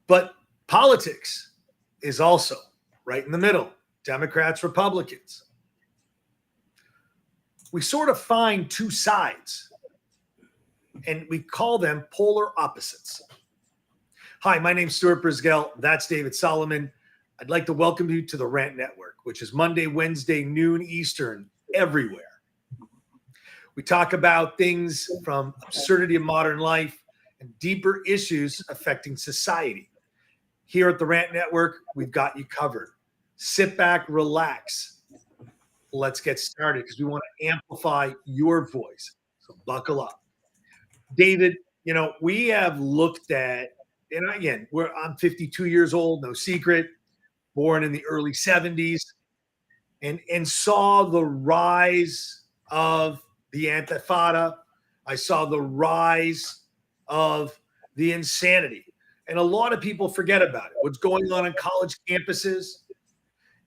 But politics is also right in the middle. Democrats, Republicans. We sort of find two sides, and we call them polar opposites. Hi, my name's Stuart Brisgell. That's David Solomon. I'd like to welcome you to the Rant Network, which is Monday, Wednesday, noon Eastern, everywhere. We talk about things from absurdity of modern life and deeper issues affecting society. Here at the Rant Network, we've got you covered. Sit back, relax. Let's get started because we want to amplify your voice. So buckle up. David, we have looked at, and again, I'm 52 years old, no secret, born in the early 70s, and saw the rise of the Intifada. I saw the rise of the insanity. And a lot of people forget about it. What's going on college campuses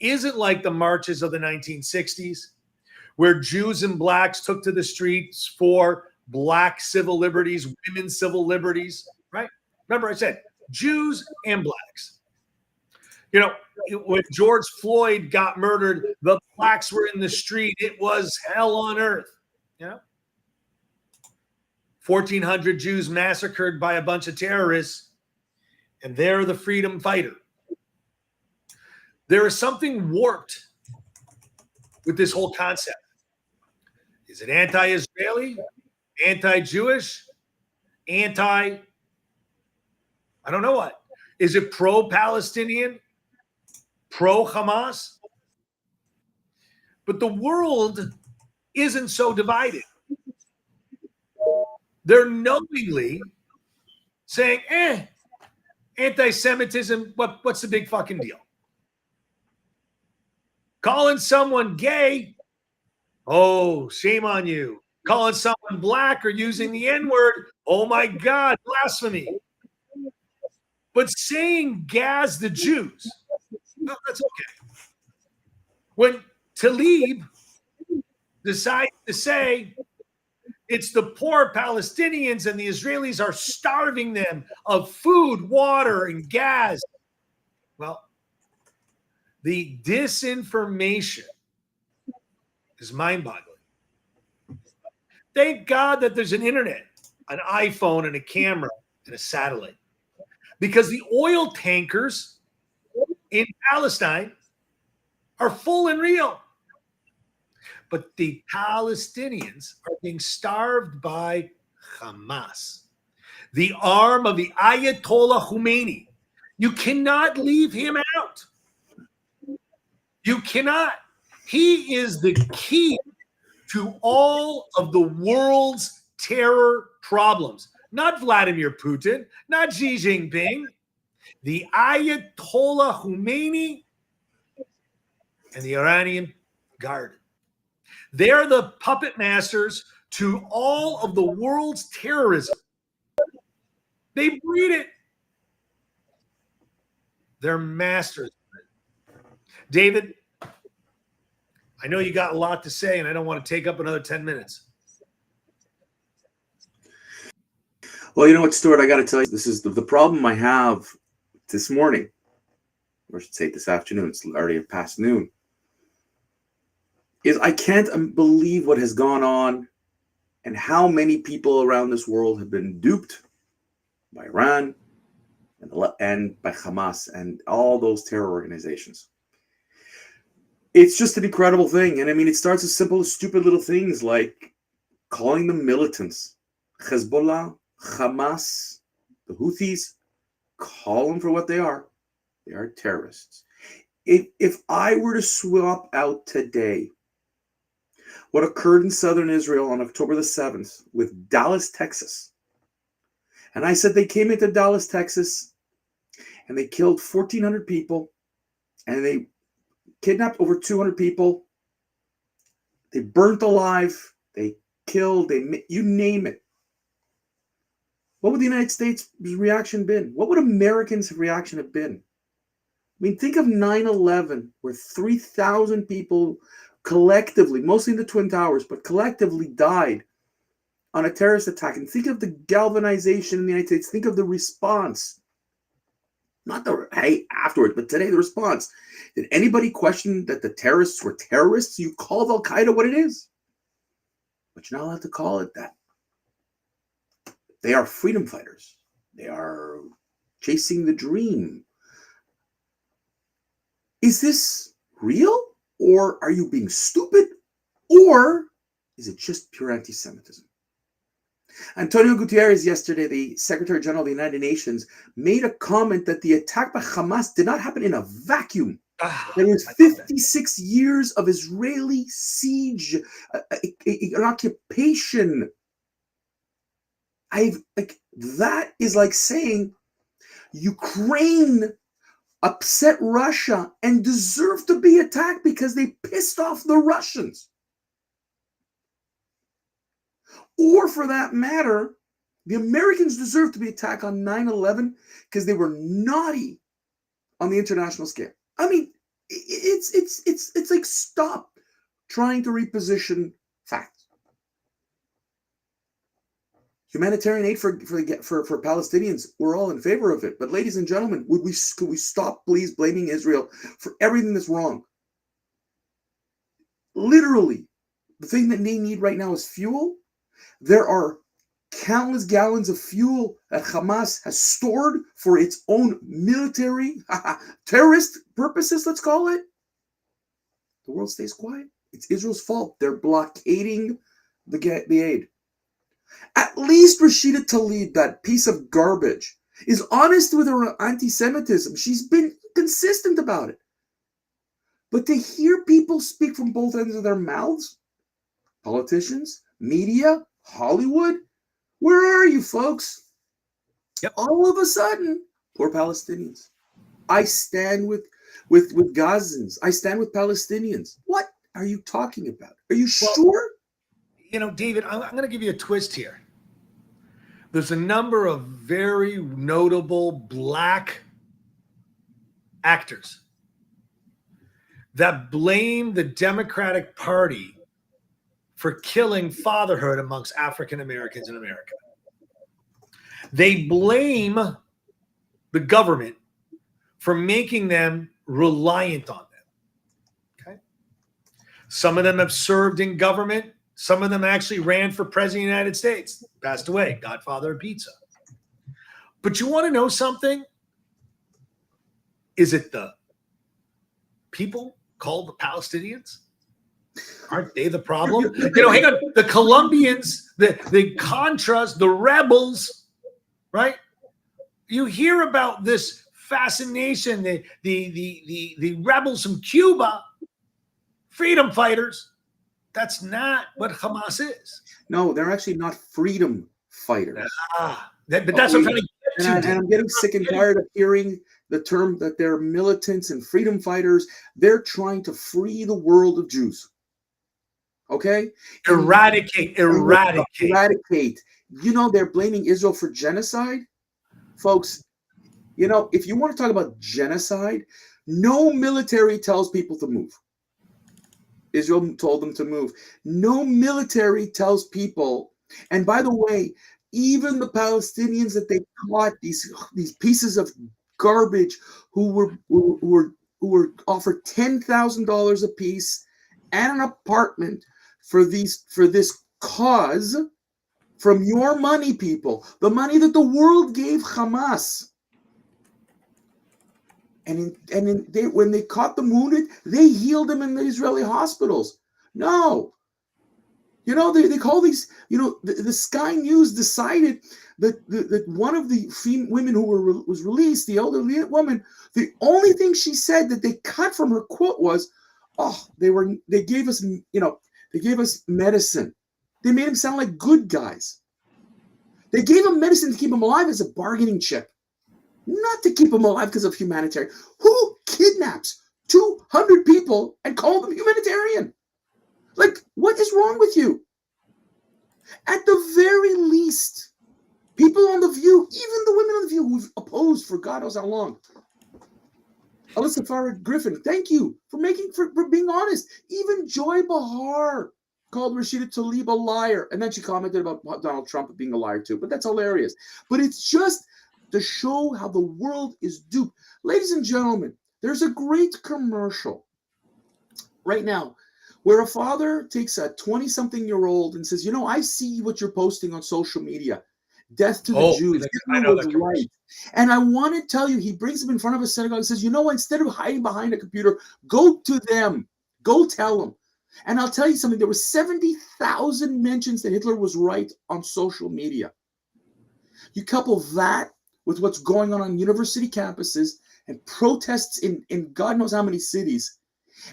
isn't like the marches of the 1960s, where Jews and blacks took to the streets for black civil liberties, women's civil liberties, right? Remember I said Jews and blacks. When George Floyd got murdered, the blacks were in the street. It was hell on earth. 1,400 Jews massacred by a bunch of terrorists, and they're the freedom fighter. There is something warped with this whole concept. Is it anti-Israeli, anti-Jewish, I don't know what. Is it pro-Palestinian, pro-Hamas? But the world isn't so divided. They're knowingly saying, anti-Semitism, what's the big fucking deal? Calling someone gay, oh, shame on you. Calling someone black or using the N-word, oh my God, blasphemy. But saying gas the Jews, no, that's okay. When Talib decides to say it's the poor Palestinians and the Israelis are starving them of food, water, and gas, well, the disinformation is mind-boggling. Thank God that there's an internet, an iPhone, and a camera, and a satellite. Because the oil tankers in Palestine are full and real. But the Palestinians are being starved by Hamas, the arm of the Ayatollah Khomeini. You cannot leave him out. You cannot. He is the key to all of the world's terror problems. Not Vladimir Putin, not Xi Jinping, the Ayatollah Khomeini and the Iranian Guard. They're the puppet masters to all of the world's terrorism. They breed it. They're masters. David, I know you got a lot to say, and I don't want to take up another 10 minutes. Well, you know what, Stuart, I got to tell you, this is the problem I have this morning, or I should say this afternoon, it's already past noon, is I can't believe what has gone on and how many people around this world have been duped by Iran and by Hamas and all those terror organizations. It's just an incredible thing. And I mean, it starts as simple as stupid little things like calling them militants. Hezbollah, Hamas, the Houthis, call them for what they are. They are terrorists. If I were to swap out today what occurred in southern Israel on October the 7th with Dallas, Texas, and I said they came into Dallas, Texas, and they killed 1,400 people, and they kidnapped over 200 people, they burnt alive, they killed, you name it. What would the United States' reaction been? What would Americans' reaction have been? I mean, think of 9/11, where 3,000 people collectively, mostly in the Twin Towers, but collectively died on a terrorist attack. And think of the galvanization in the United States. Think of the response. Not the hey afterwards, but today the response. Did anybody question that the terrorists were terrorists? You called Al Qaeda what it is, but you're not allowed to call it that. They are freedom fighters. They are chasing the dream. Is this real, or are you being stupid, or is it just pure anti-Semitism? Antonio Guterres yesterday, the Secretary General of the United Nations, made a comment that the attack by Hamas did not happen in a vacuum. There was 56 years of Israeli siege, an occupation. That is like saying Ukraine upset Russia and deserve to be attacked because they pissed off the Russians. Or for that matter, the Americans deserve to be attacked on 9/11 because they were naughty on the international scale. I mean, it's like, stop trying to reposition facts. Humanitarian aid for Palestinians, we're all in favor of it. But ladies and gentlemen, could we stop, please, blaming Israel for everything that's wrong? Literally, the thing that they need right now is fuel. There are countless gallons of fuel that Hamas has stored for its own military, terrorist purposes, let's call it. The world stays quiet. It's Israel's fault. They're blockading the aid. At least Rashida Tlaib, that piece of garbage, is honest with her anti-Semitism. She's been consistent about it. But to hear people speak from both ends of their mouths, politicians, media, Hollywood, where are you, folks? Yep. All of a sudden, poor Palestinians. I stand with Gazans. I stand with Palestinians. What are you talking about? Are you sure? You know, David, I'm going to give you a twist here. There's a number of very notable black actors that blame the Democratic Party for killing fatherhood amongst African Americans in America. They blame the government for making them reliant on them. Okay? Some of them have served in government. Some of them actually ran for president of the United States, passed away, Godfather of pizza. But you want to know something? Is it the people called the Palestinians? Aren't they the problem? Hang on. The Colombians, the Contras, the rebels, right? You hear about this fascination, the rebels from Cuba, freedom fighters. That's not what Hamas is. No, they're actually not freedom fighters. But that's what I'm trying to get to. And I'm getting sick and tired of hearing the term that they're militants and freedom fighters. They're trying to free the world of Jews. Okay? Eradicate. You know, they're blaming Israel for genocide. Folks, you know, if you want to talk about genocide, no military tells people to move. Israel told them to move. No military tells people, and by the way, even the Palestinians that they caught, these pieces of garbage who were offered $10,000 a piece and an apartment for this cause from your money, people, the money that the world gave Hamas. And when they caught them wounded, they healed them in the Israeli hospitals. No. You know, they call these, you know, the Sky News decided that one of the women who was released, the elderly woman, the only thing she said that they cut from her quote was, they gave us medicine. They made them sound like good guys. They gave them medicine to keep them alive as a bargaining chip. Not to keep them alive because of humanitarian. Who kidnaps 200 people and call them humanitarian? Like, what is wrong with you? At the very least, people on The View, even the women on The View who've opposed for God knows how long. Alyssa Farah Griffin, thank you for being honest. Even Joy Behar called Rashida Tlaib a liar. And then she commented about Donald Trump being a liar too. But that's hilarious. But it's just to show how the world is duped. Ladies and gentlemen, there's a great commercial right now where a father takes a 20-something-year-old and says, I see what you're posting on social media. Death to the Jews. I know Hitler was right. And I want to tell you, he brings him in front of a synagogue and says, instead of hiding behind a computer, go to them. Go tell them. And I'll tell you something. There were 70,000 mentions that Hitler was right on social media. You couple that with what's going on university campuses and protests in God knows how many cities.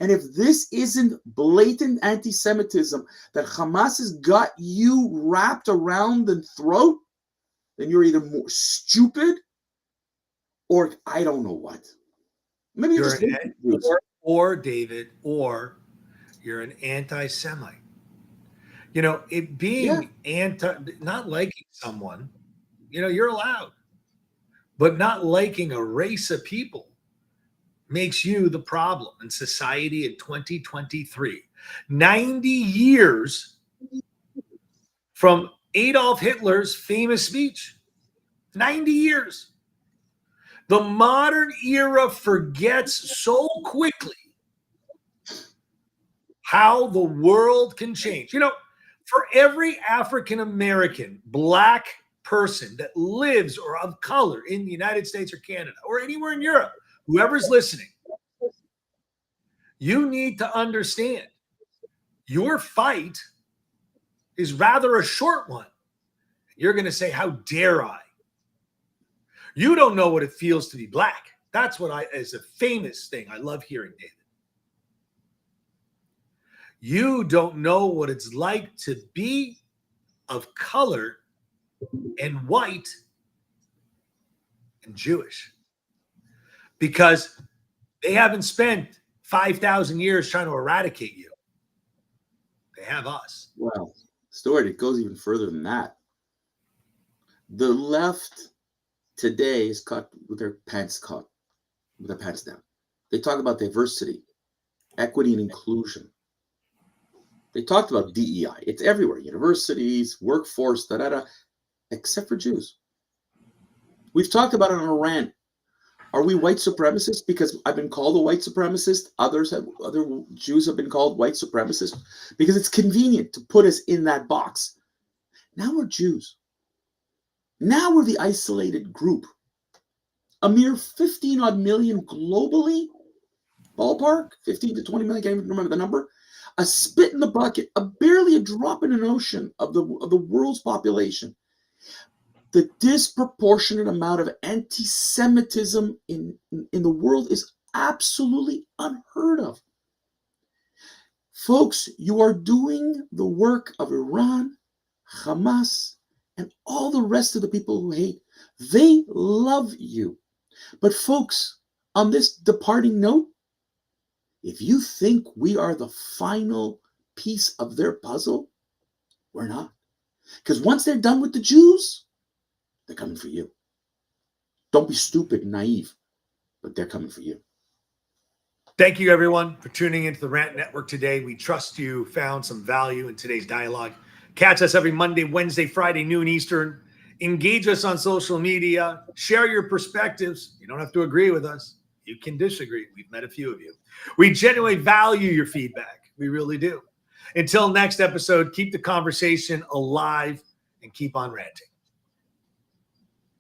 And if this isn't blatant anti-Semitism that Hamas has got you wrapped around the throat, then you're either more stupid or I don't know what. Maybe you're just or David, or you're an anti-Semite. It being not liking someone, you're allowed, but not liking a race of people makes you the problem in society in 2023. 90 years from Adolf Hitler's famous speech. 90 years. The modern era forgets so quickly how the world can change. For every African American, Black person that lives or of color in the United States or Canada or anywhere in Europe, whoever's listening, you need to understand your fight is rather a short one. You're going to say, how dare I? You don't know what it feels to be Black. That's what is a famous thing I love hearing, David. You don't know what it's like to be of color and white and Jewish, because they haven't spent 5,000 years trying to eradicate you. They have us. Well, Stuart, it goes even further than that. The left today is caught with their pants down. They talk about diversity, equity, and inclusion. They talked about DEI. It's everywhere. Universities, workforce, except for Jews. We've talked about it on Iran. Are we white supremacists? Because I've been called a white supremacist. Other Jews have been called white supremacists because it's convenient to put us in that box. Now we're Jews. Now we're the isolated group. A mere 15 odd million globally, ballpark, 15 to 20 million, I can't even remember the number. A spit in the bucket, barely a drop in an ocean of the world's population. The disproportionate amount of anti-Semitism in the world is absolutely unheard of. Folks, you are doing the work of Iran, Hamas, and all the rest of the people who hate. They love you. But folks, on this departing note, if you think we are the final piece of their puzzle, we're not. Because once they're done with the Jews, they're coming for you. Don't be stupid and naive, but they're coming for you. Thank you, everyone, for tuning into the Rant Network today. We trust you found some value in today's dialogue. Catch us every Monday, Wednesday, Friday, noon Eastern. Engage us on social media. Share your perspectives. You don't have to agree with us. You can disagree. We've met a few of you. We genuinely value your feedback. We really do. Until next episode, keep the conversation alive and keep on ranting.